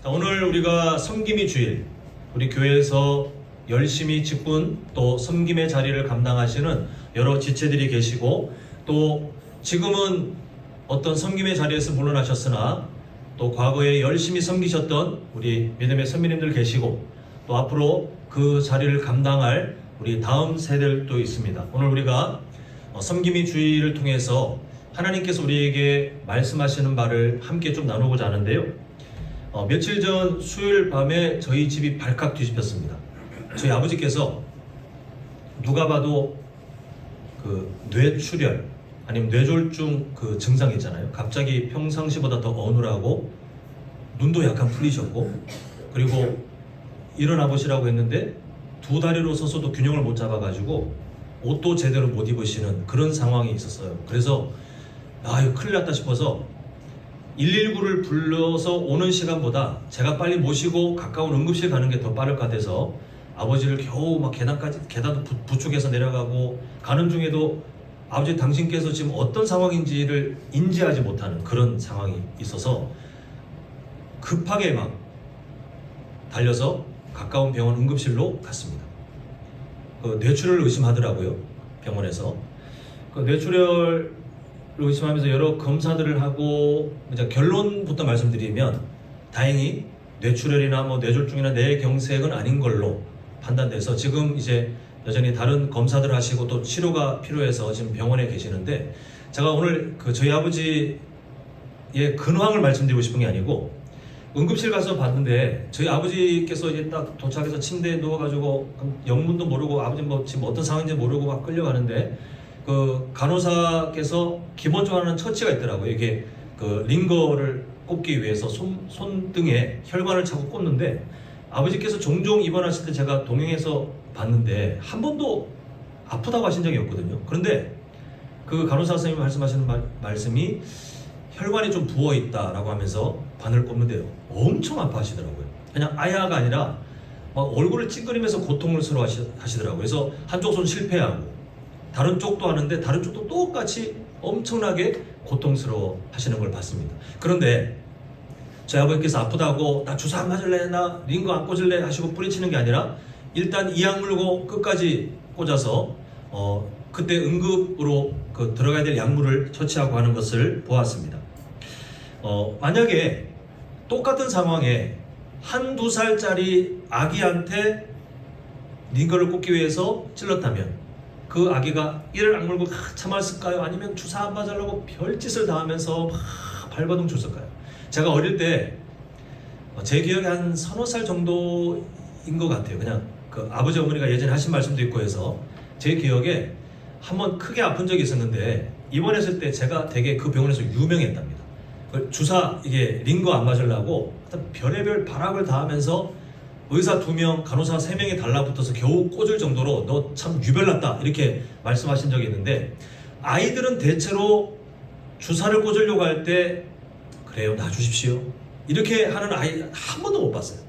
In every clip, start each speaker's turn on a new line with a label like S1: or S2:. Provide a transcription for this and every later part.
S1: 오늘 우리가 섬김의 주일, 우리 교회에서 열심히 직분 또 섬김의 자리를 감당하시는 여러 지체들이 계시고, 또 지금은 어떤 섬김의 자리에서 물러나셨으나 또 과거에 열심히 섬기셨던 우리 믿음의 선배님들 계시고, 또 앞으로 그 자리를 감당할 우리 다음 세대들도 있습니다. 오늘 우리가 섬김의 주일을 통해서 하나님께서 우리에게 말씀하시는 바를 함께 좀 나누고자 하는데요. 며칠 전 수요일 밤에 저희 집이 발칵 뒤집혔습니다. 저희 아버지께서 누가 봐도 그 뇌출혈 아니면 뇌졸중 그 증상이 있잖아요. 갑자기 평상시보다 더 어눌하고 눈도 약간 풀리셨고, 그리고 일어나 보시라고 했는데 두 다리로 서서도 균형을 못 잡아가지고 옷도 제대로 못 입으시는 그런 상황이 있었어요. 그래서 이거 큰일 났다 싶어서 119를 불러서 오는 시간보다 제가 빨리 모시고 가까운 응급실 가는 게 더 빠를 것 같아서 아버지를 겨우 막 계단도 부축해서 내려가고, 가는 중에도 아버지 당신께서 지금 어떤 상황인지를 인지하지 못하는 그런 상황이 있어서 급하게 막 달려서 가까운 병원 응급실로 갔습니다. 뇌출혈을 의심하더라고요, 병원에서. 뇌출혈을 의심하면서 여러 검사들을 하고, 이제 결론부터 말씀드리면 다행히 뇌출혈이나 뇌졸중이나 뇌경색은 아닌 걸로 판단돼서 지금 이제 여전히 다른 검사들을 하시고 또 치료가 필요해서 지금 병원에 계시는데, 제가 오늘 저희 아버지의 근황을 말씀드리고 싶은 게 아니고, 응급실 가서 봤는데 저희 아버지께서 이제 딱 도착해서 침대에 누워가지고 영문도 모르고 아버지 지금 어떤 상황인지 모르고 막 끌려가는데, 그 간호사께서 기본적으로 하는 처치가 있더라고요. 이게 링거를 꽂기 위해서 손등에 혈관을 차고 꽂는데, 아버지께서 종종 입원하실 때 제가 동행해서 봤는데 한 번도 아프다고 하신 적이 없거든요. 그런데 그 간호사 선생님이 말씀하시는 말씀이 혈관이 좀 부어있다라고 하면서 바늘 꼽는데요, 엄청 아파하시더라고요. 그냥 아야가 아니라 막 얼굴을 찡그리면서 고통을 스러워 하시더라고요. 그래서 한쪽 손 실패하고 다른 쪽도 하는데 다른 쪽도 똑같이 엄청나게 고통스러워 하시는 걸 봤습니다. 그런데 저희 아버지께서 아프다고 나 주사 안 맞을래, 나 링거 안 꽂을래 하시고 뿌리치는 게 아니라 일단 이약 물고 끝까지 꽂아서 그때 응급으로 들어가야 될 약물을 처치하고 하는 것을 보았습니다. 만약에 똑같은 상황에 한두 살짜리 아기한테 링거를 꽂기 위해서 찔렀다면 그 아기가 이를 악물고 참았을까요? 아니면 주사 안 맞으려고 별짓을 다 하면서 막 발버둥 쳤을까요? 제가 어릴 때 제 기억에 한 서너 살 정도인 것 같아요. 그냥 아버지 어머니가 예전에 하신 말씀도 있고 해서 제 기억에 한번 크게 아픈 적이 있었는데, 입원했을 때 제가 되게 그 병원에서 유명했답니다. 주사 이게 링거 안 맞으려고 별의별 발악을 다 하면서 의사 2명, 간호사 3명이 달라붙어서 겨우 꽂을 정도로 너 참 유별났다 이렇게 말씀하신 적이 있는데, 아이들은 대체로 주사를 꽂으려고 할 때 그래요, 놔주십시오 이렇게 하는 아이 한 번도 못 봤어요.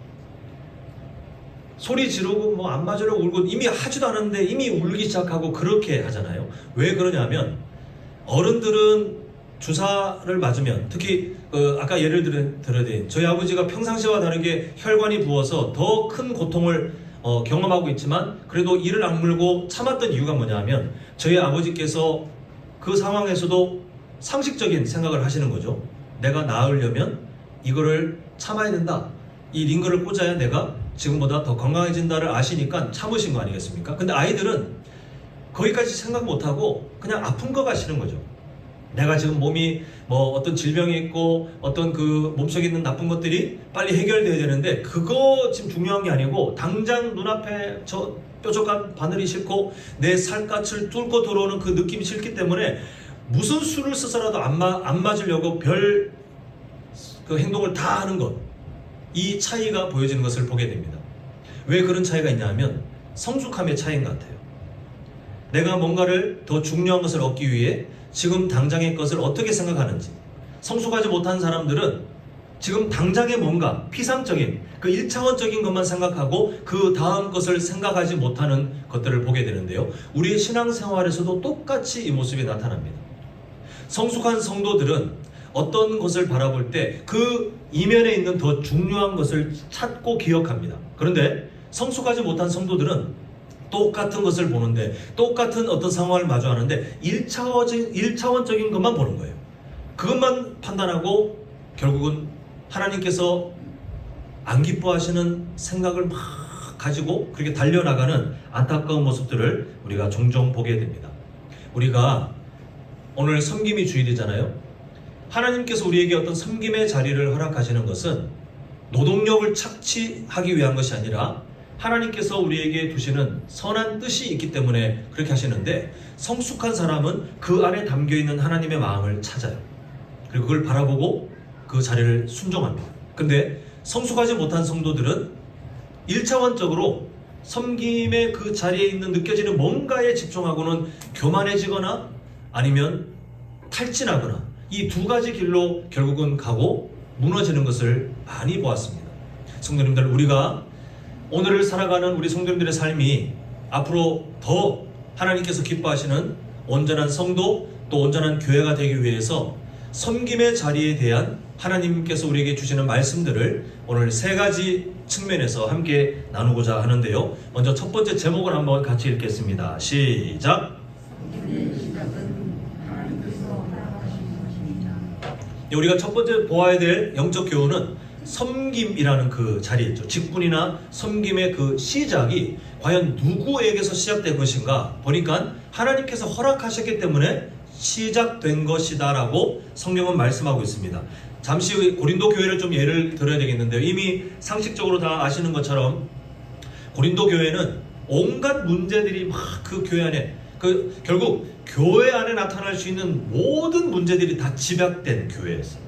S1: 소리 지르고 안 맞으려고 울고 이미 하지도 않았는데 이미 울기 시작하고 그렇게 하잖아요. 왜 그러냐면 어른들은 주사를 맞으면, 특히 아까 예를 들어드린 저희 아버지가 평상시와 다르게 혈관이 부어서 더 큰 고통을 경험하고 있지만 그래도 이를 악물고 참았던 이유가 뭐냐면, 저희 아버지께서 그 상황에서도 상식적인 생각을 하시는 거죠. 내가 나으려면 이거를 참아야 된다, 이 링거를 꽂아야 내가 지금보다 더 건강해진다를 아시니까 참으신 거 아니겠습니까? 근데 아이들은 거기까지 생각 못하고 그냥 아픈 거가 싫은 거죠. 내가 지금 몸이 어떤 질병이 있고 어떤 몸속에 있는 나쁜 것들이 빨리 해결돼야 되는데, 그거 지금 중요한 게 아니고 당장 눈앞에 저 뾰족한 바늘이 싫고 내 살갗을 뚫고 들어오는 그 느낌이 싫기 때문에 무슨 수를 써서라도 안 맞으려고 별 행동을 다 하는 것, 이 차이가 보여지는 것을 보게 됩니다. 왜 그런 차이가 있냐면 성숙함의 차이인 것 같아요. 내가 뭔가를 더 중요한 것을 얻기 위해 지금 당장의 것을 어떻게 생각하는지, 성숙하지 못한 사람들은 지금 당장의 뭔가 피상적인 1차원적인 것만 생각하고 그 다음 것을 생각하지 못하는 것들을 보게 되는데요, 우리의 신앙생활에서도 똑같이 이 모습이 나타납니다. 성숙한 성도들은 어떤 것을 바라볼 때 그 이면에 있는 더 중요한 것을 찾고 기억합니다. 그런데 성숙하지 못한 성도들은 똑같은 것을 보는데, 똑같은 어떤 상황을 마주하는데 1차원적인 것만 보는 거예요. 그것만 판단하고 결국은 하나님께서 안 기뻐하시는 생각을 막 가지고 그렇게 달려나가는 안타까운 모습들을 우리가 종종 보게 됩니다. 우리가 오늘 섬김이 주일이잖아요. 하나님께서 우리에게 어떤 섬김의 자리를 허락하시는 것은 노동력을 착취하기 위한 것이 아니라 하나님께서 우리에게 두시는 선한 뜻이 있기 때문에 그렇게 하시는데, 성숙한 사람은 그 안에 담겨있는 하나님의 마음을 찾아요. 그리고 그걸 바라보고 그 자리를 순종합니다. 근데 성숙하지 못한 성도들은 1차원적으로 섬김의 그 자리에 있는 느껴지는 뭔가에 집중하고는 교만해지거나 아니면 탈진하거나 이 두 가지 길로 결국은 가고 무너지는 것을 많이 보았습니다. 성도님들, 우리가 오늘을 살아가는 우리 성도님들의 삶이 앞으로 더 하나님께서 기뻐하시는 온전한 성도 또 온전한 교회가 되기 위해서 섬김의 자리에 대한 하나님께서 우리에게 주시는 말씀들을 오늘 세 가지 측면에서 함께 나누고자 하는데요. 먼저 첫 번째 제목을 한번 같이 읽겠습니다. 시작! 우리가 첫 번째 보아야 될 영적 교훈은 섬김이라는 그 자리였죠. 직분이나 섬김의 그 시작이 과연 누구에게서 시작된 것인가 보니까 하나님께서 허락하셨기 때문에 시작된 것이다 라고 성경은 말씀하고 있습니다. 잠시 고린도 교회를 좀 예를 들어야 되겠는데요. 이미 상식적으로 다 아시는 것처럼 고린도 교회는 온갖 문제들이 막 그 교회 안에 결국 교회 안에 나타날 수 있는 모든 문제들이 다 집약된 교회였어요.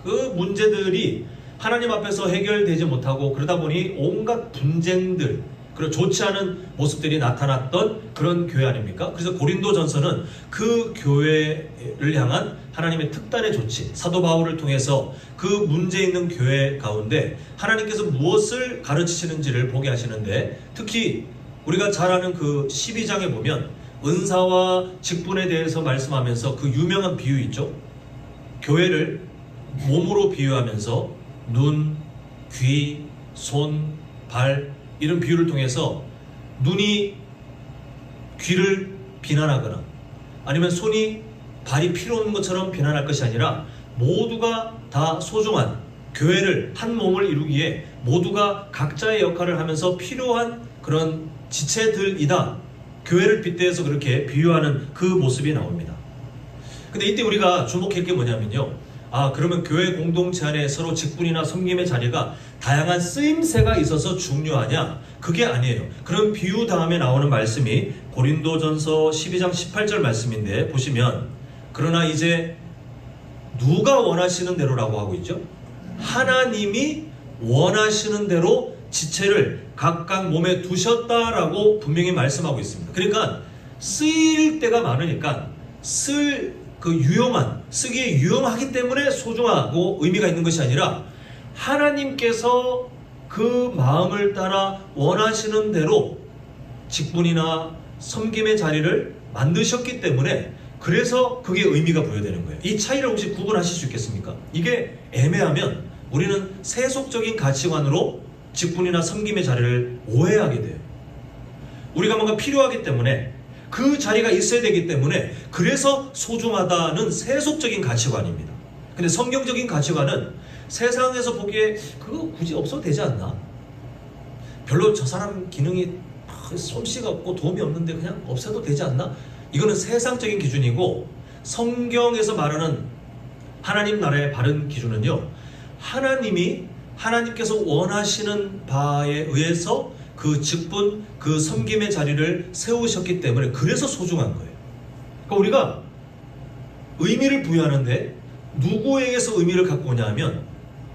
S1: 그 문제들이 하나님 앞에서 해결되지 못하고 그러다 보니 온갖 분쟁들, 그리고 좋지 않은 모습들이 나타났던 그런 교회 아닙니까? 그래서 고린도전서는 그 교회를 향한 하나님의 특단의 조치, 사도 바울을 통해서 그 문제 있는 교회 가운데 하나님께서 무엇을 가르치시는지를 보게 하시는데, 특히 우리가 잘 아는 그 12장에 보면 은사와 직분에 대해서 말씀하면서 그 유명한 비유 있죠. 교회를 몸으로 비유하면서 눈, 귀, 손, 발 이런 비유를 통해서 눈이 귀를 비난하거나 아니면 손이 발이 필요 없는 것처럼 비난할 것이 아니라 모두가 다 소중한 교회를 한 몸을 이루기에 모두가 각자의 역할을 하면서 필요한 그런 지체들이다. 교회를 빗대서 그렇게 비유하는 그 모습이 나옵니다. 근데 이때 우리가 주목할 게 뭐냐면요. 그러면 교회 공동체 안에 서로 직분이나 섬김의 자리가 다양한 쓰임새가 있어서 중요하냐? 그게 아니에요. 그런 비유 다음에 나오는 말씀이 고린도전서 12장 18절 말씀인데 보시면, 그러나 이제 누가 원하시는 대로라고 하고 있죠? 하나님이 원하시는 대로 지체를 각각 몸에 두셨다라고 분명히 말씀하고 있습니다. 그러니까 쓰일 때가 많으니까 쓰기에 유용하기 때문에 소중하고 의미가 있는 것이 아니라 하나님께서 그 마음을 따라 원하시는 대로 직분이나 섬김의 자리를 만드셨기 때문에 그래서 그게 의미가 부여되는 거예요. 이 차이를 혹시 구분하실 수 있겠습니까? 이게 애매하면 우리는 세속적인 가치관으로 직분이나 섬김의 자리를 오해하게 돼요. 우리가 뭔가 필요하기 때문에 그 자리가 있어야 되기 때문에 그래서 소중하다는 세속적인 가치관입니다. 근데 성경적인 가치관은 세상에서 보기에 그거 굳이 없어도 되지 않나? 별로 저 사람 기능이 솜씨가 없고 도움이 없는데 그냥 없애도 되지 않나? 이거는 세상적인 기준이고, 성경에서 말하는 하나님 나라의 바른 기준은요, 하나님께서 원하시는 바에 의해서 그 직분, 그 섬김의 자리를 세우셨기 때문에 그래서 소중한 거예요. 그러니까 우리가 의미를 부여하는데 누구에게서 의미를 갖고 오냐 하면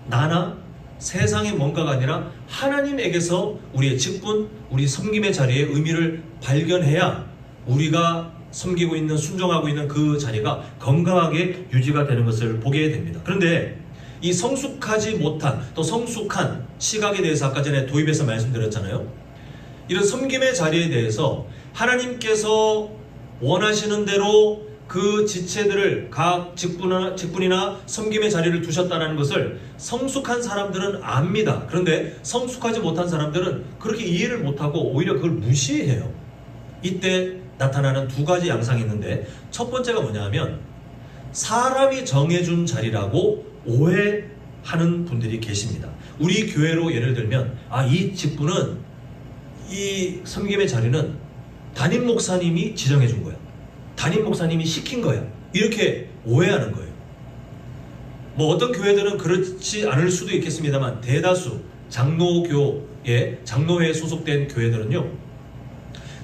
S1: 나나 세상의 뭔가가 아니라 하나님에게서 우리의 직분, 우리 섬김의 자리에 의미를 발견해야 우리가 섬기고 있는, 순종하고 있는 그 자리가 건강하게 유지가 되는 것을 보게 됩니다. 그런데 이 성숙하지 못한 또 성숙한 시각에 대해서 아까 전에 도입해서 말씀드렸잖아요. 이런 섬김의 자리에 대해서 하나님께서 원하시는 대로 그 지체들을 각 직분이나 섬김의 자리를 두셨다는 것을 성숙한 사람들은 압니다. 그런데 성숙하지 못한 사람들은 그렇게 이해를 못하고 오히려 그걸 무시해요. 이때 나타나는 두 가지 양상이 있는데, 첫 번째가 뭐냐면 사람이 정해준 자리라고 오해하는 분들이 계십니다. 우리 교회로 예를 들면 이 직분은, 이 섬김의 자리는 담임 목사님이 지정해 준 거야, 담임 목사님이 시킨 거야, 이렇게 오해하는 거예요. 뭐 어떤 교회들은 그렇지 않을 수도 있겠습니다만, 대다수 장로회에 소속된 교회들은요,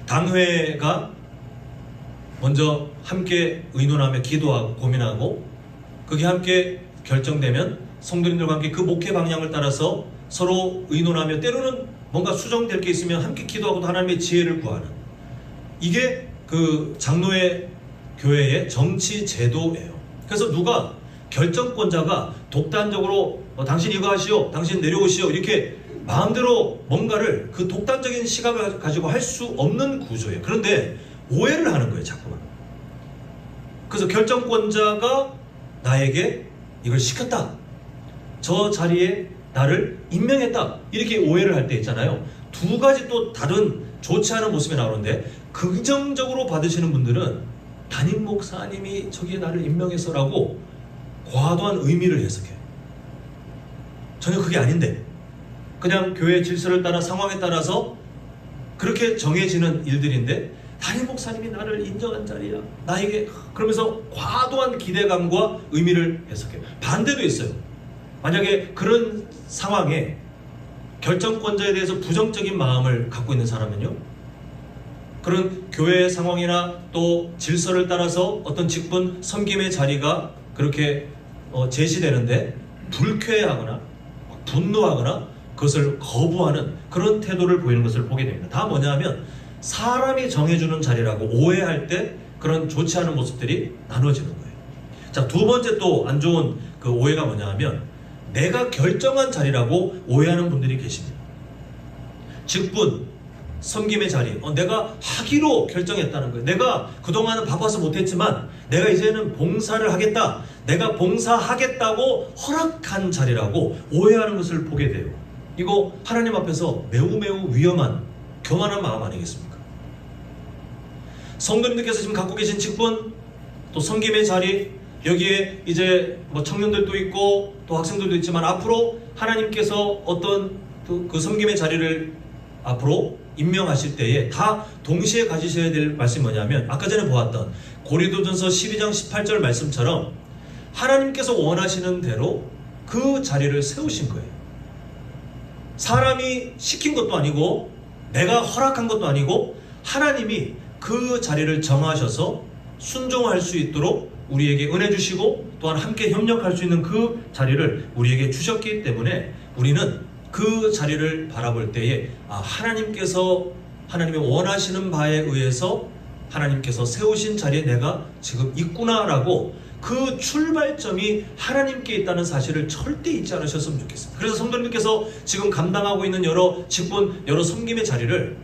S1: 당회가 먼저 함께 의논하며 기도하고 고민하고, 그게 함께 결정되면 성도님들과 함께 그 목회 방향을 따라서 서로 의논하며, 때로는 뭔가 수정될 게 있으면 함께 기도하고 하나님의 지혜를 구하는, 이게 그 장로회 교회의 정치 제도예요. 그래서 누가, 결정권자가 독단적으로 당신 이거 하시오, 당신 내려오시오, 이렇게 마음대로 뭔가를 그 독단적인 시각을 가지고 할 수 없는 구조예요. 그런데 오해를 하는 거예요, 자꾸만. 그래서 결정권자가 나에게 이걸 시켰다, 저 자리에 나를 임명했다, 이렇게 오해를 할 때 있잖아요. 두 가지 또 다른 좋지 않은 모습이 나오는데, 긍정적으로 받으시는 분들은 담임 목사님이 저기에 나를 임명해서라고 과도한 의미를 해석해요. 전혀 그게 아닌데, 그냥 교회 질서를 따라 상황에 따라서 그렇게 정해지는 일들인데, 담임 목사님이 나를 인정한 자리야, 나에게, 그러면서 과도한 기대감과 의미를 해석해요. 반대도 있어요. 만약에 그런 상황에 결정권자에 대해서 부정적인 마음을 갖고 있는 사람은요, 그런 교회 상황이나 또 질서를 따라서 어떤 직분, 섬김의 자리가 그렇게 제시되는데 불쾌하거나 분노하거나 그것을 거부하는 그런 태도를 보이는 것을 보게 됩니다. 다 뭐냐면 사람이 정해주는 자리라고 오해할 때 그런 좋지 않은 모습들이 나눠지는 거예요. 자, 두 번째 또 안 좋은 그 오해가 뭐냐면 내가 결정한 자리라고 오해하는 분들이 계십니다. 직분, 섬김의 자리, 내가 하기로 결정했다는 거예요. 내가 그동안은 바빠서 못했지만 내가 이제는 봉사를 하겠다, 내가 봉사하겠다고 허락한 자리라고 오해하는 것을 보게 돼요. 이거 하나님 앞에서 매우 위험한 교만한 마음 아니겠습니까? 성도님들께서 지금 갖고 계신 직분, 또 섬김의 자리, 여기에 이제 뭐 청년들도 있고 또 학생들도 있지만 앞으로 하나님께서 어떤 그 섬김의 자리를 앞으로 임명하실 때에 다 동시에 가지셔야 될 말씀이 뭐냐면, 아까 전에 보았던 고린도전서 12장 18절 말씀처럼 하나님께서 원하시는 대로 그 자리를 세우신 거예요. 사람이 시킨 것도 아니고 내가 허락한 것도 아니고 하나님이 그 자리를 정하셔서 순종할 수 있도록 우리에게 은혜 주시고 또한 함께 협력할 수 있는 그 자리를 우리에게 주셨기 때문에 우리는 그 자리를 바라볼 때에 하나님께서 하나님이 원하시는 바에 의해서 하나님께서 세우신 자리에 내가 지금 있구나라고 그 출발점이 하나님께 있다는 사실을 절대 잊지 않으셨으면 좋겠습니다. 그래서 성도님께서 지금 감당하고 있는 여러 직분, 여러 섬김의 자리를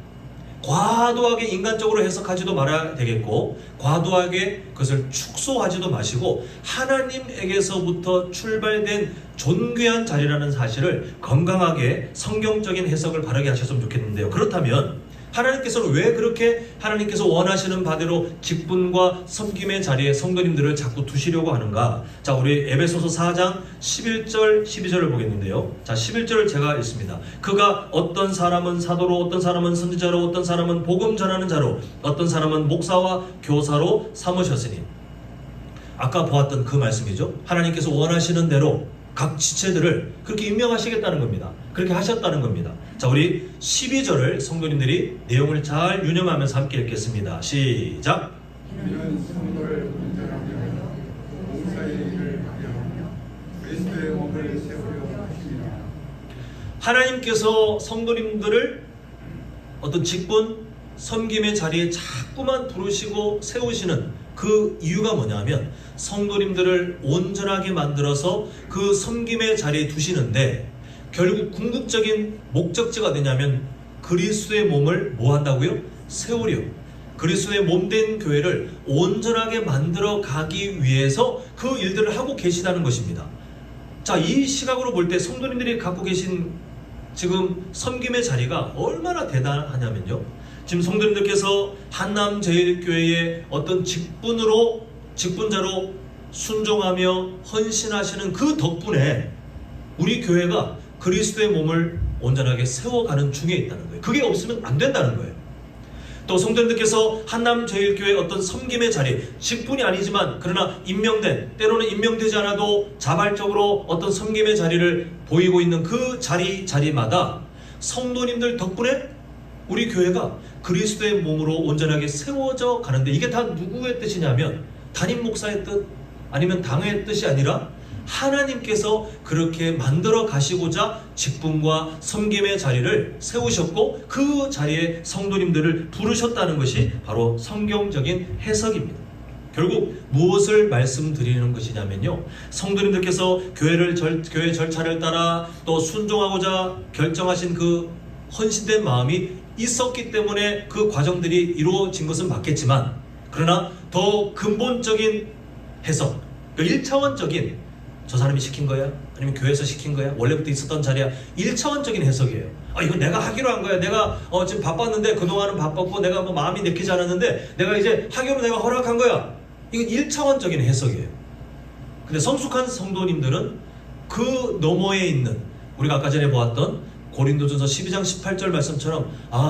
S1: 과도하게 인간적으로 해석하지도 말아야 되겠고, 과도하게 그것을 축소하지도 마시고 하나님에게서부터 출발된 존귀한 자리라는 사실을 건강하게 성경적인 해석을 바르게 하셨으면 좋겠는데요. 그렇다면 하나님께서는 왜 그렇게 하나님께서 원하시는 바대로 직분과 섬김의 자리에 성도님들을 자꾸 두시려고 하는가? 자, 우리 에베소서 4장 11절 12절을 보겠는데요. 자, 11절을 제가 읽습니다. 그가 어떤 사람은 사도로, 어떤 사람은 선지자로, 어떤 사람은 복음 전하는 자로, 어떤 사람은 목사와 교사로 삼으셨으니. 아까 보았던 그 말씀이죠. 하나님께서 원하시는 대로 각 지체들을 그렇게 임명하시겠다는 겁니다. 그렇게 하셨다는 겁니다. 자, 우리 12절을 성도님들이 내용을 잘 유념하면서 함께 읽겠습니다. 시작!
S2: 이는 성도를 온전하게 봉사의 일을 하며 그리스도의 몸을 세우려 하십니다.
S1: 하나님께서 성도님들을 어떤 직분, 섬김의 자리에 자꾸만 부르시고 세우시는 그 이유가 뭐냐면 성도님들을 온전하게 만들어서 그 섬김의 자리에 두시는데, 결국 궁극적인 목적지가 되냐면 그리스도의 몸을 뭐 한다고요? 세우려. 그리스도의 몸된 교회를 온전하게 만들어 가기 위해서 그 일들을 하고 계시다는 것입니다. 자, 이 시각으로 볼 때 성도님들이 갖고 계신 지금 섬김의 자리가 얼마나 대단하냐면요, 지금 성도님들께서 한남제일교회의 어떤 직분자로 순종하며 헌신하시는 그 덕분에 우리 교회가 그리스도의 몸을 온전하게 세워가는 중에 있다는 거예요. 그게 없으면 안 된다는 거예요. 또 성도님들께서 한남제일교회의 어떤 섬김의 자리, 직분이 아니지만 그러나 임명된, 때로는 임명되지 않아도 자발적으로 어떤 섬김의 자리를 보이고 있는 그 자리마다 성도님들 덕분에 우리 교회가 그리스도의 몸으로 온전하게 세워져 가는데, 이게 다 누구의 뜻이냐면 담임 목사의 뜻, 아니면 당회의 뜻이 아니라 하나님께서 그렇게 만들어 가시고자 직분과 섬김의 자리를 세우셨고 그 자리에 성도님들을 부르셨다는 것이 바로 성경적인 해석입니다. 결국 무엇을 말씀드리는 것이냐면요, 성도님들께서 교회 절차를 따라 또 순종하고자 결정하신 그 헌신된 마음이 있었기 때문에 그 과정들이 이루어진 것은 맞겠지만, 그러나 더 근본적인 해석, 그 1차원적인, 저 사람이 시킨 거야? 아니면 교회에서 시킨 거야? 원래부터 있었던 자리야? 1차원적인 해석이에요. 이거 내가 하기로 한 거야. 내가 지금 바빴는데, 그동안은 바빴고 내가 뭐 마음이 내키지 않았는데 내가 이제 하기로 내가 허락한 거야. 이건 1차원적인 해석이에요. 근데 성숙한 성도님들은 그 너머에 있는, 우리가 아까 전에 보았던 고린도전서 12장 18절 말씀처럼,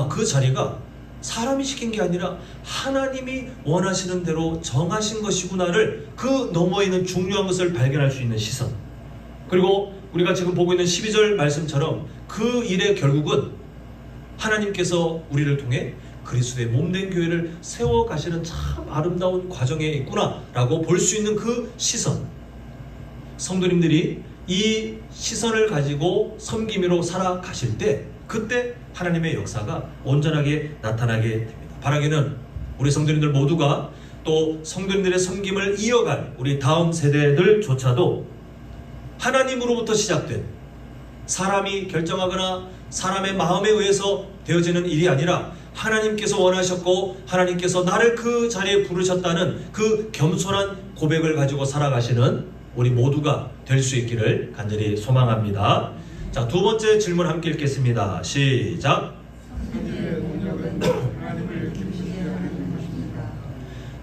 S1: 그 자리가 사람이 시킨 게 아니라 하나님이 원하시는 대로 정하신 것이구나를, 그 너머에 있는 중요한 것을 발견할 수 있는 시선, 그리고 우리가 지금 보고 있는 12절 말씀처럼 그 일의 결국은 하나님께서 우리를 통해 그리스도의 몸된 교회를 세워가시는 참 아름다운 과정에 있구나 라고 볼 수 있는 그 시선, 성도님들이 이 시선을 가지고 섬김으로 살아가실 때, 그때 하나님의 역사가 온전하게 나타나게 됩니다. 바라기는 우리 성도님들 모두가 또 성도님들의 섬김을 이어갈 우리 다음 세대들조차도 하나님으로부터 시작된, 사람이 결정하거나 사람의 마음에 의해서 되어지는 일이 아니라 하나님께서 원하셨고 하나님께서 나를 그 자리에 부르셨다는 그 겸손한 고백을 가지고 살아가시는 우리 모두가 될 수 있기를 간절히 소망합니다. 자, 두 번째 질문 함께 읽겠습니다. 시작.
S2: 섬김의 동력은 하나님을 기쁘시게 하는 것입니다.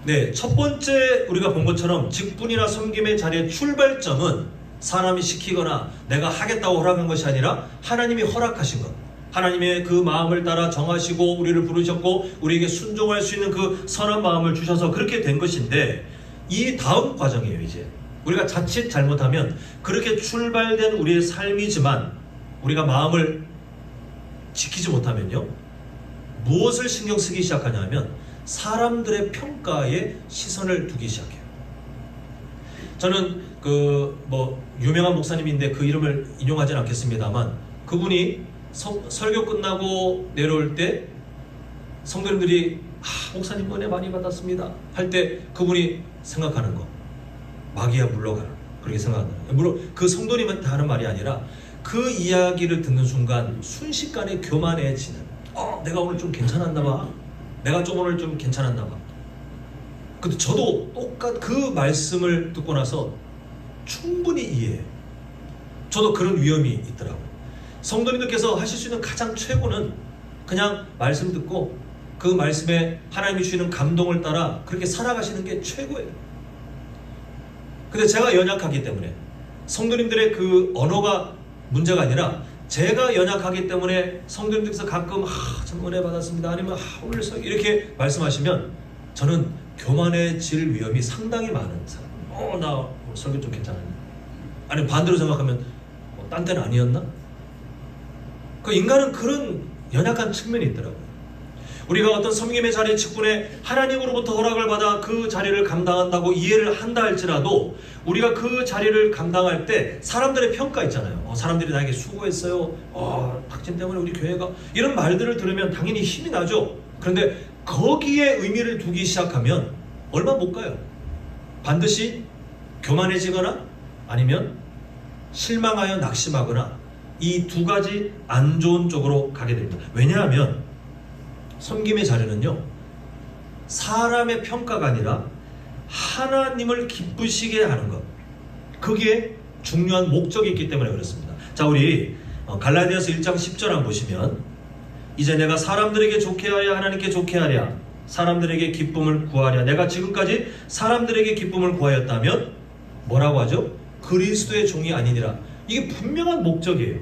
S1: 네, 첫 번째 우리가 본 것처럼 직분이나 섬김의 자리의 출발점은 사람이 시키거나 내가 하겠다고 허락한 것이 아니라 하나님이 허락하신 것, 하나님의 그 마음을 따라 정하시고 우리를 부르셨고 우리에게 순종할 수 있는 그 선한 마음을 주셔서 그렇게 된 것인데, 이 다음 과정이에요. 이제 우리가 자칫 잘못하면 그렇게 출발된 우리의 삶이지만 우리가 마음을 지키지 못하면요, 무엇을 신경 쓰기 시작하냐면 사람들의 평가에 시선을 두기 시작해요. 저는 유명한 목사님인데 그 이름을 인용하진 않겠습니다만, 그분이 설교 끝나고 내려올 때 성도님들이 목사님 은혜 많이 받았습니다 할 때 그분이 생각하는 거, 마귀야 물러가라, 그렇게 생각한다. 물론 그 성도님한테 하는 말이 아니라 그 이야기를 듣는 순간 순식간에 교만해지는, 내가 오늘 좀 괜찮았나 봐, 내가 좀 오늘 좀 괜찮았나 봐. 근데 저도 똑같 그 말씀을 듣고 나서 충분히 이해해요. 저도 그런 위험이 있더라고요. 성도님들께서 하실 수 있는 가장 최고는 그냥 말씀 듣고 그 말씀에 하나님이 주시는 감동을 따라 그렇게 살아가시는 게 최고예요. 근데 제가 연약하기 때문에, 성도님들의 그 언어가 문제가 아니라 제가 연약하기 때문에 성도님들께서 가끔 참 은혜 받았습니다, 아니면 오늘 이렇게 말씀하시면 저는 교만해질 위험이 상당히 많은 사람. 나 설교 좀 괜찮았네. 아니 반대로 생각하면 딴 데는 아니었나? 그 인간은 그런 연약한 측면이 있더라고요. 우리가 어떤 섬김의 자리 직분에 하나님으로부터 허락을 받아 그 자리를 감당한다고 이해를 한다 할지라도, 우리가 그 자리를 감당할 때 사람들의 평가 있잖아요. 사람들이 나에게 수고했어요, 탁진 때문에 우리 교회가, 이런 말들을 들으면 당연히 힘이 나죠. 그런데 거기에 의미를 두기 시작하면 얼마 못 가요. 반드시 교만해지거나 아니면 실망하여 낙심하거나, 이 두 가지 안 좋은 쪽으로 가게 됩니다. 왜냐하면 섬김의 자리는요, 사람의 평가가 아니라 하나님을 기쁘시게 하는 것, 그게 중요한 목적이 있기 때문에 그렇습니다. 자, 우리 갈라디아서 1장 10절 한번 보시면, 이제 내가 사람들에게 좋게 하여 하나님께 좋게 하랴, 사람들에게 기쁨을 구하랴. 내가 지금까지 사람들에게 기쁨을 구하였다면 뭐라고 하죠? 그리스도의 종이 아니니라. 이게 분명한 목적이에요.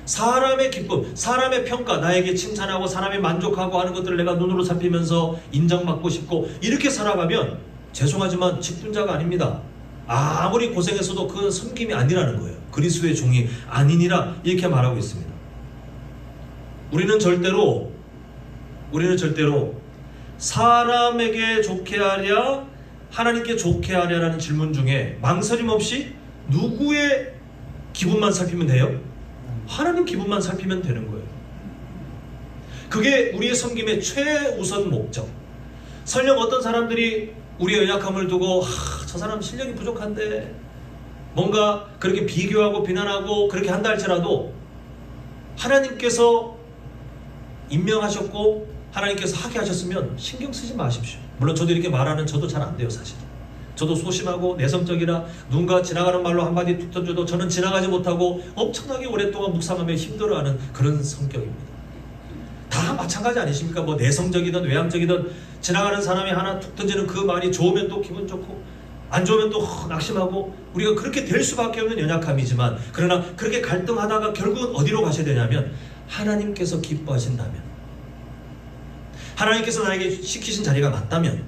S1: 사람의 기쁨, 사람의 평가, 나에게 칭찬하고 사람이 만족하고 하는 것들을 내가 눈으로 살피면서 인정받고 싶고 이렇게 살아가면 죄송하지만 직분자가 아닙니다. 아무리 고생했어도 그건 섬김이 아니라는 거예요. 그리스도의 종이 아니니라 이렇게 말하고 있습니다. 우리는 절대로 사람에게 좋게 하랴 하나님께 좋게 하랴라는 질문 중에 망설임 없이 누구의 기분만 살피면 돼요? 하나님 기분만 살피면 되는 거예요. 그게 우리의 섬김의 최우선 목적. 설령 어떤 사람들이 우리의 연약함을 두고 저 사람 실력이 부족한데 뭔가 그렇게 비교하고 비난하고 그렇게 한다 할지라도 하나님께서 임명하셨고 하나님께서 하게 하셨으면 신경 쓰지 마십시오. 물론 저도 이렇게 말하는 저도 잘 안 돼요. 사실 저도 소심하고 내성적이라 누군가 지나가는 말로 한마디 툭 던져도 저는 지나가지 못하고 엄청나게 오랫동안 묵상하며 힘들어하는 그런 성격입니다. 다 마찬가지 아니십니까? 뭐 내성적이든 외향적이든 지나가는 사람이 하나 툭 던지는 그 말이 좋으면 또 기분 좋고 안 좋으면 또 낙심하고, 우리가 그렇게 될 수밖에 없는 연약함이지만, 그러나 그렇게 갈등하다가 결국은 어디로 가셔야 되냐면 하나님께서 기뻐하신다면, 하나님께서 나에게 시키신 자리가 맞다면,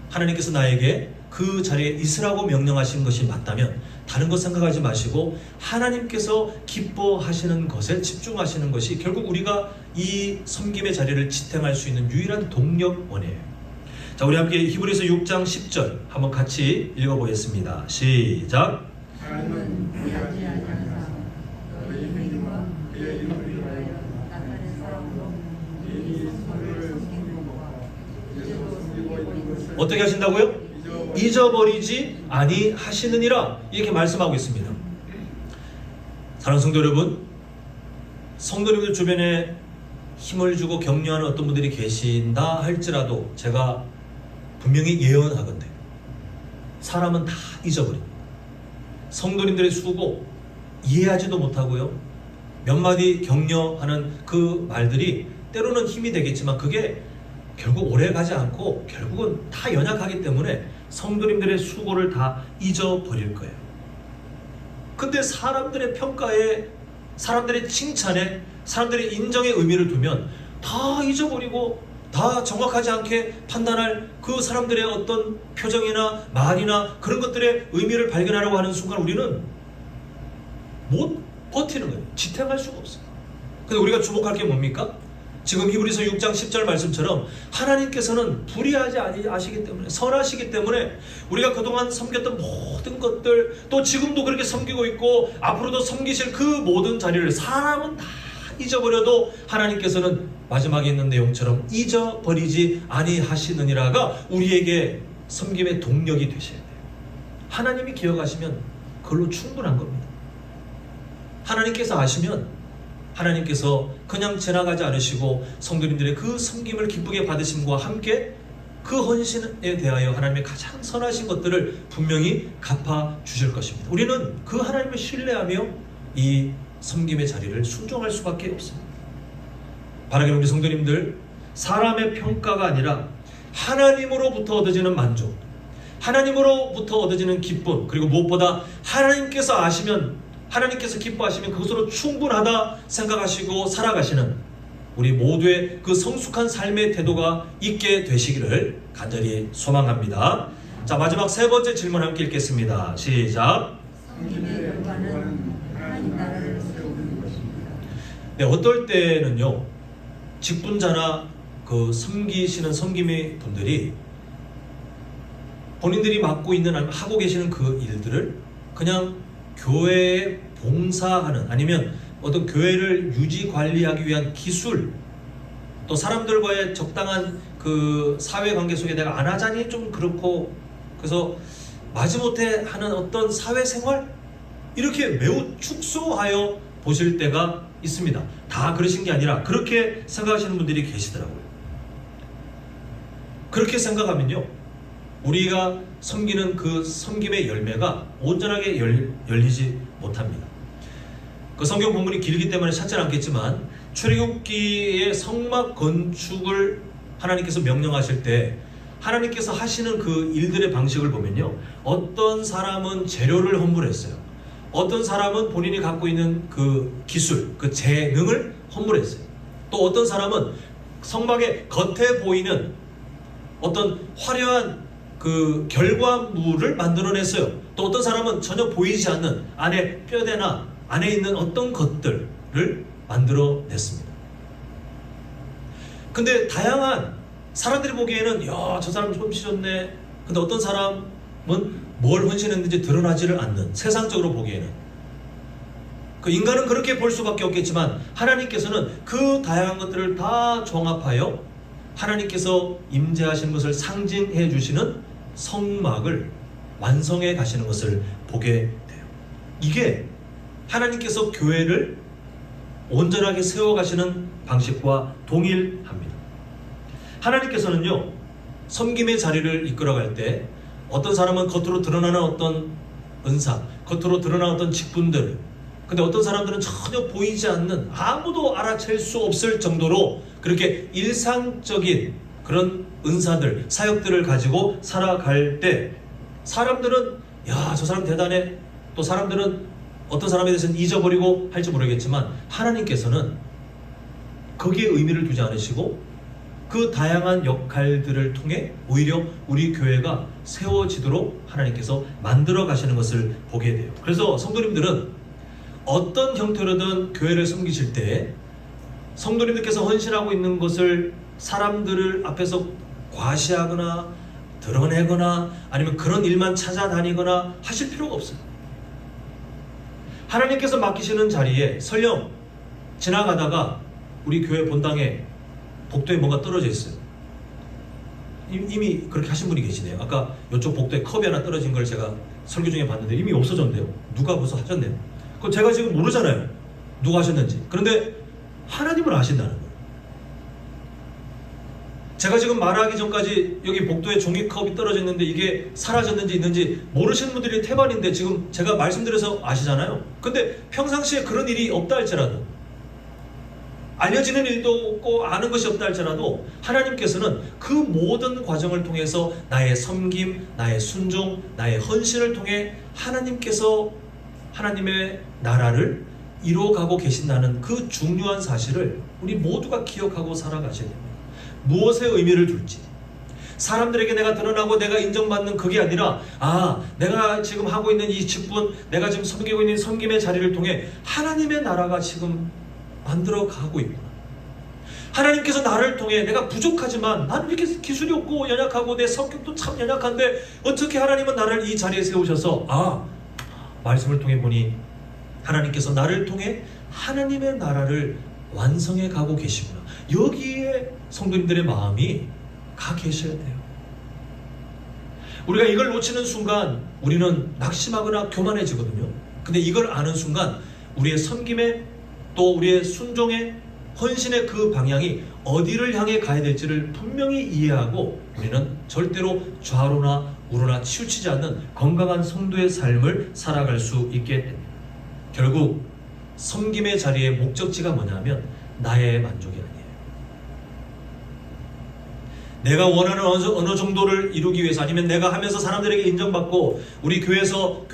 S1: 하나님께서 나에게 그 자리에 있으라고 명령하신 것이 맞다면 다른 것 생각하지 마시고 하나님께서 기뻐하시는 것에 집중하시는 것이 결국 우리가 이 섬김의 자리를 지탱할 수 있는 유일한 동력원이에요. 자, 우리 함께 히브리서 6장 10절 한번 같이 읽어보겠습니다. 시작.
S2: 하나님은 부여하지 아니하사 너희 행위와 그의 이름을 위하여 나타낸 사람으로 이미 서로를 섬기고 이제도 섬기고 있는 것을
S1: 어떻게 하신다고요? 잊어버리지 아니하시느니라 이렇게 말씀하고 있습니다. 사랑하는 성도 여러분, 성도님들 주변에 힘을 주고 격려하는 어떤 분들이 계신다 할지라도 제가 분명히 예언하건대 사람은 다 잊어버립니다. 성도님들의 수고 이해하지도 못하고요, 몇 마디 격려하는 그 말들이 때로는 힘이 되겠지만 그게 결국 오래가지 않고 결국은 다 연약하기 때문에 성도님들의 수고를 다 잊어버릴 거예요. 근데 사람들의 평가에, 사람들의 칭찬에, 사람들의 인정의 의미를 두면 다 잊어버리고 다 정확하지 않게 판단할 그 사람들의 어떤 표정이나 말이나 그런 것들의 의미를 발견하려고 하는 순간 우리는 못 버티는 거예요. 지탱할 수가 없어요. 근데 우리가 주목할 게 뭡니까? 지금 히브리서 6장 10절 말씀처럼 하나님께서는 불의하지 아시기 때문에, 선하시기 때문에 우리가 그동안 섬겼던 모든 것들, 또 지금도 그렇게 섬기고 있고 앞으로도 섬기실 그 모든 자리를 사람은 다 잊어버려도 하나님께서는 마지막에 있는 내용처럼 잊어버리지 아니하시느니라가 우리에게 섬김의 동력이 되셔야 돼요. 하나님이 기억하시면 그걸로 충분한 겁니다. 하나님께서 아시면 하나님께서 그냥 지나가지 않으시고 성도님들의 그 섬김을 기쁘게 받으심과 함께 그 헌신에 대하여 하나님의 가장 선하신 것들을 분명히 갚아 주실 것입니다. 우리는 그 하나님을 신뢰하며 이 섬김의 자리를 순종할 수밖에 없습니다. 바라기는 우리 성도님들, 사람의 평가가 아니라 하나님으로부터 얻어지는 만족, 하나님으로부터 얻어지는 기쁨, 그리고 무엇보다 하나님께서 아시면, 하나님께서 기뻐하시면 그것으로 충분하다 생각하시고 살아가시는 우리 모두의 그 성숙한 삶의 태도가 있게 되시기를 간절히 소망합니다. 자, 마지막 세 번째 질문 함께 읽겠습니다. 시작.
S2: 섬김의 결과는 하나님 나라를 세우는 것입니다.
S1: 네, 어떨 때는요, 직분자나 그 섬기시는 섬김의 분들이 본인들이 맡고 있는, 아니면 하고 계시는 그 일들을 그냥 교회에 봉사하는, 아니면 어떤 교회를 유지 관리하기 위한 기술, 또 사람들과의 적당한 그 사회관계 속에 내가 안 하자니 좀 그렇고, 그래서 마지못해 하는 어떤 사회생활, 이렇게 매우 축소하여 보실 때가 있습니다. 다 그러신 게 아니라 그렇게 생각하시는 분들이 계시더라고요. 그렇게 생각하면요, 우리가 섬기는 그 섬김의 열매가 온전하게 열리지 못합니다. 그 성경 본문이 길기 때문에 찾지 않겠지만 출애굽기의 성막 건축을 하나님께서 명령하실 때 하나님께서 하시는 그 일들의 방식을 보면요, 어떤 사람은 재료를 헌물했어요. 어떤 사람은 본인이 갖고 있는 그 기술, 그 재능을 헌물했어요. 또 어떤 사람은 성막의 겉에 보이는 어떤 화려한 그 결과물을 만들어냈어요. 또 어떤 사람은 전혀 보이지 않는 안에 뼈대나 안에 있는 어떤 것들을 만들어냈습니다. 근데 다양한 사람들이 보기에는 야, 저 사람 좀 치셨네. 근데 어떤 사람은 뭘 헌신했는지 드러나지를 않는, 세상적으로 보기에는 그 인간은 그렇게 볼 수밖에 없겠지만 하나님께서는 그 다양한 것들을 다 종합하여 하나님께서 임재하시는 것을 상징해 주시는 성막을 완성해 가시는 것을 보게 돼요. 이게 하나님께서 교회를 온전하게 세워 가시는 방식과 동일합니다. 하나님께서는요, 섬김의 자리를 이끌어갈 때 어떤 사람은 겉으로 드러나는 어떤 은사, 겉으로 드러나는 어떤 직분들, 근데 어떤 사람들은 전혀 보이지 않는, 아무도 알아챌 수 없을 정도로 그렇게 일상적인 그런 은사들, 사역들을 가지고 살아갈 때 사람들은 야, 저 사람 대단해. 또 사람들은 어떤 사람에 대해서는 잊어버리고 할지 모르겠지만 하나님께서는 거기에 의미를 두지 않으시고 그 다양한 역할들을 통해 오히려 우리 교회가 세워지도록 하나님께서 만들어 가시는 것을 보게 돼요. 그래서 성도님들은 어떤 형태로든 교회를 섬기실 때 성도님들께서 헌신하고 있는 것을 사람들을 앞에서 과시하거나 드러내거나 아니면 그런 일만 찾아다니거나 하실 필요가 없어요. 하나님께서 맡기시는 자리에 설령 지나가다가 우리 교회 본당에 복도에 뭐가 떨어져 있어요. 이미 그렇게 하신 분이 계시네요. 아까 이쪽 복도에 컵이 하나 떨어진 걸 제가 설교 중에 봤는데 이미 없어졌네요. 누가 벌써 하셨네요. 그럼 제가 지금 모르잖아요, 누가 하셨는지. 그런데 하나님은 아신다는 거예요. 제가 지금 말하기 전까지 여기 복도에 종이컵이 떨어져 있는데 이게 사라졌는지 있는지 모르시는 분들이 태반인데 지금 제가 말씀드려서 아시잖아요. 근데 평상시에 그런 일이 없다 할지라도, 알려지는 일도 없고 아는 것이 없다 할지라도 하나님께서는 그 모든 과정을 통해서 나의 섬김, 나의 순종, 나의 헌신을 통해 하나님께서 하나님의 나라를 이루어가고 계신다는 그 중요한 사실을 우리 모두가 기억하고 살아가셔야 됩니다. 무엇에 의미를 둘지, 사람들에게 내가 드러나고 내가 인정받는 그게 아니라, 아, 내가 지금 하고 있는 이 직분, 내가 지금 섬기고 있는 섬김의 자리를 통해 하나님의 나라가 지금 만들어 가고 있구나. 하나님께서 나를 통해, 내가 부족하지만 나는 이렇게 기술이 없고 연약하고 내 성격도 참 연약한데 어떻게 하나님은 나를 이 자리에 세우셔서, 아, 말씀을 통해 보니 하나님께서 나를 통해 하나님의 나라를 완성해 가고 계시구나. 여기에 성도님들의 마음이 가 계셔야 돼요. 우리가 이걸 놓치는 순간 우리는 낙심하거나 교만해지거든요. 근데 이걸 아는 순간 우리의 섬김에, 또 우리의 순종의, 헌신의 그 방향이 어디를 향해 가야 될지를 분명히 이해하고 우리는 절대로 좌로나 우로나 치우치지 않는 건강한 성도의 삶을 살아갈 수 있게 됩니다. 결국 섬김의 자리의 목적지가 뭐냐면 나의 만족이 아니에요. 내가 원하는 어느 정도를 이루기 위해서, 아니면 내가 하면서 사람들에게 인정받고 우리 교회에서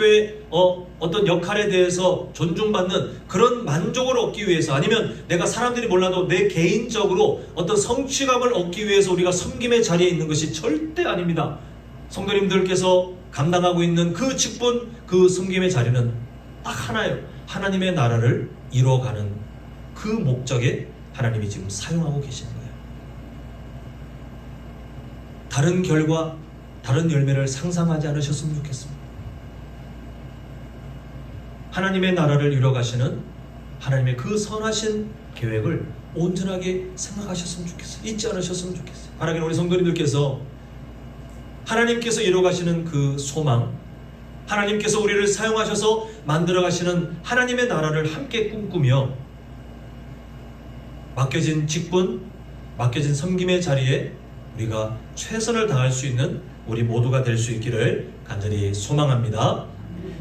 S1: 어떤 역할에 대해서 존중받는 그런 만족을 얻기 위해서, 아니면 내가 사람들이 몰라도 내 개인적으로 어떤 성취감을 얻기 위해서 우리가 섬김의 자리에 있는 것이 절대 아닙니다. 성도님들께서 감당하고 있는 그 직분, 그 섬김의 자리는 딱 하나예요. 하나님의 나라를 이루어가는 그 목적에 하나님이 지금 사용하고 계시는 거예요. 다른 결과, 다른 열매를 상상하지 않으셨으면 좋겠습니다. 하나님의 나라를 이루어가시는 하나님의 그 선하신 계획을 온전하게 생각하셨으면 좋겠어요. 잊지 않으셨으면 좋겠어요. 바라기는 우리 성도님들께서 하나님께서 이루어가시는 그 소망, 하나님께서 우리를 사용하셔서 만들어가시는 하나님의 나라를 함께 꿈꾸며 맡겨진 직분, 맡겨진 섬김의 자리에 우리가 최선을 다할 수 있는 우리 모두가 될 수 있기를 간절히 소망합니다.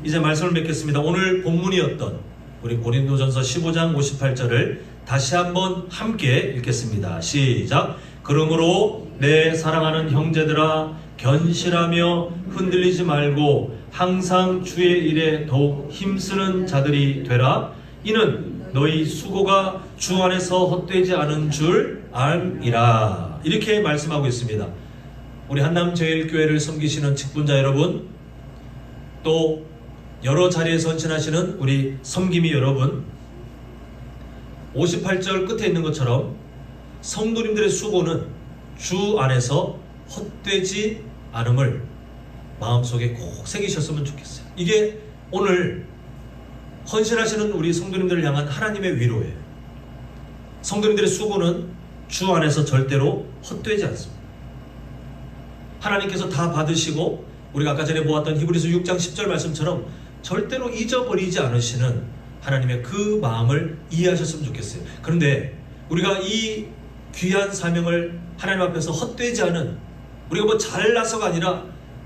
S1: 이제 말씀을 맺겠습니다. 오늘 본문이었던 우리 고린도전서 15장 58절을 다시 한번 함께 읽겠습니다. 시작. 그러므로 내 사랑하는 형제들아, 견실하며 흔들리지 말고 항상 주의 일에 더욱 힘쓰는 자들이 되라. 이는 너희 수고가 주 안에서 헛되지 않은 줄 알미라. 이렇게 말씀하고 있습니다. 우리 한남제일교회를 섬기시는 직분자 여러분, 또 여러 자리에 선신하시는 우리 섬김이 여러분, 58절 끝에 있는 것처럼 성도님들의 수고는 주 안에서 헛되지 않음을 마음속에 꼭 새기셨으면 좋겠어요. 이게 오늘 헌신하시는 우리 성도님들을 향한 하나님의 위로예요. 성도님들의 수고는 주 안에서 절대로 헛되지 않습니다. 하나님께서 다 받으시고 우리가 아까 전에 보았던 히브리서 6장 10절 말씀처럼 절대로 잊어버리지 않으시는 하나님의 그 마음을 이해하셨으면 좋겠어요. 그런데 우리가 이 귀한 사명을 하나님 앞에서 헛되지 않은, 우리가 뭐 잘나서가 아니라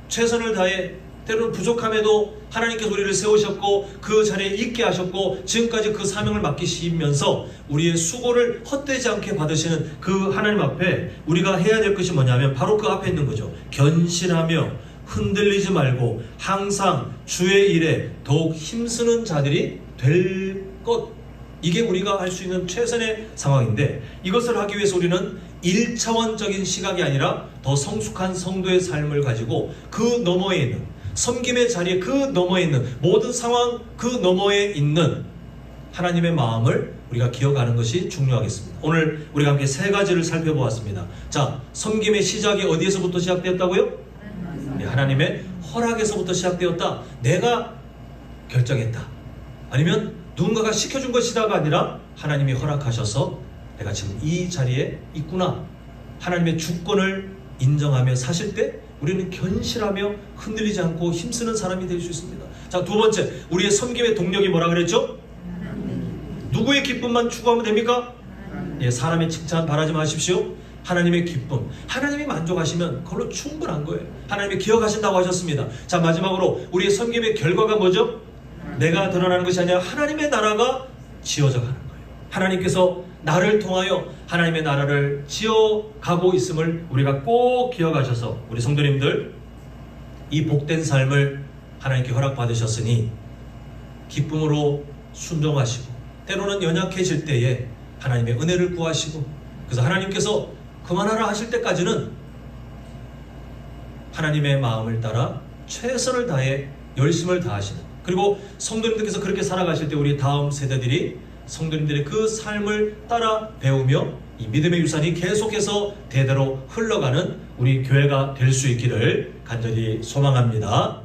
S1: 최선을 다해 때로는 부족함에도 하나님께서 우리를 세우셨고 그 자리에 있게 하셨고 지금까지 그 사명을 맡기시면서 우리의 수고를 헛되지 않게 받으시는 그 하나님 앞에 우리가 해야 될 것이 뭐냐면 바로 그 앞에 있는 거죠. 견실하며 흔들리지 말고 항상 주의 일에 더욱 힘쓰는 자들이 될 것. 이게 우리가 할 수 있는 최선의 상황인데, 이것을 하기 위해서 우리는 1차원적인 시각이 아니라 더 성숙한 성도의 삶을 가지고 그 너머에 있는, 섬김의 자리에 그 너머에 있는, 모든 상황 그 너머에 있는 하나님의 마음을 우리가 기억하는 것이 중요하겠습니다. 오늘 우리가 함께 세 가지를 살펴보았습니다. 자, 섬김의 시작이 어디에서부터 시작되었다고요? 네, 하나님의 허락에서부터 시작되었다. 내가 결정했다. 아니면 누군가가 시켜준 것이다가 아니라 하나님이 허락하셔서 내가 지금 이 자리에 있구나. 하나님의 주권을 인정하며 사실 때 우리는 견실하며 흔들리지 않고 힘쓰는 사람이 될 수 있습니다. 자, 두 번째, 우리의 섬김의 동력이 뭐라 그랬죠? 누구의 기쁨만 추구하면 됩니까? 예, 사람의 칭찬 바라지 마십시오. 하나님의 기쁨, 하나님이 만족하시면 그걸로 충분한 거예요. 하나님이 기억하신다고 하셨습니다. 자, 마지막으로 우리의 섬김의 결과가 뭐죠? 내가 드러나는 것이 아니라 하나님의 나라가 지어져 가는 거예요. 하나님께서 나를 통하여 하나님의 나라를 지어가고 있음을 우리가 꼭 기억하셔서 우리 성도님들, 이 복된 삶을 하나님께 허락받으셨으니 기쁨으로 순종하시고, 때로는 연약해질 때에 하나님의 은혜를 구하시고, 그래서 하나님께서 그만하라 하실 때까지는 하나님의 마음을 따라 최선을 다해 열심을 다하시는, 그리고 성도님들께서 그렇게 살아가실 때 우리 다음 세대들이 성도님들의 그 삶을 따라 배우며 이 믿음의 유산이 계속해서 대대로 흘러가는 우리 교회가 될 수 있기를 간절히 소망합니다.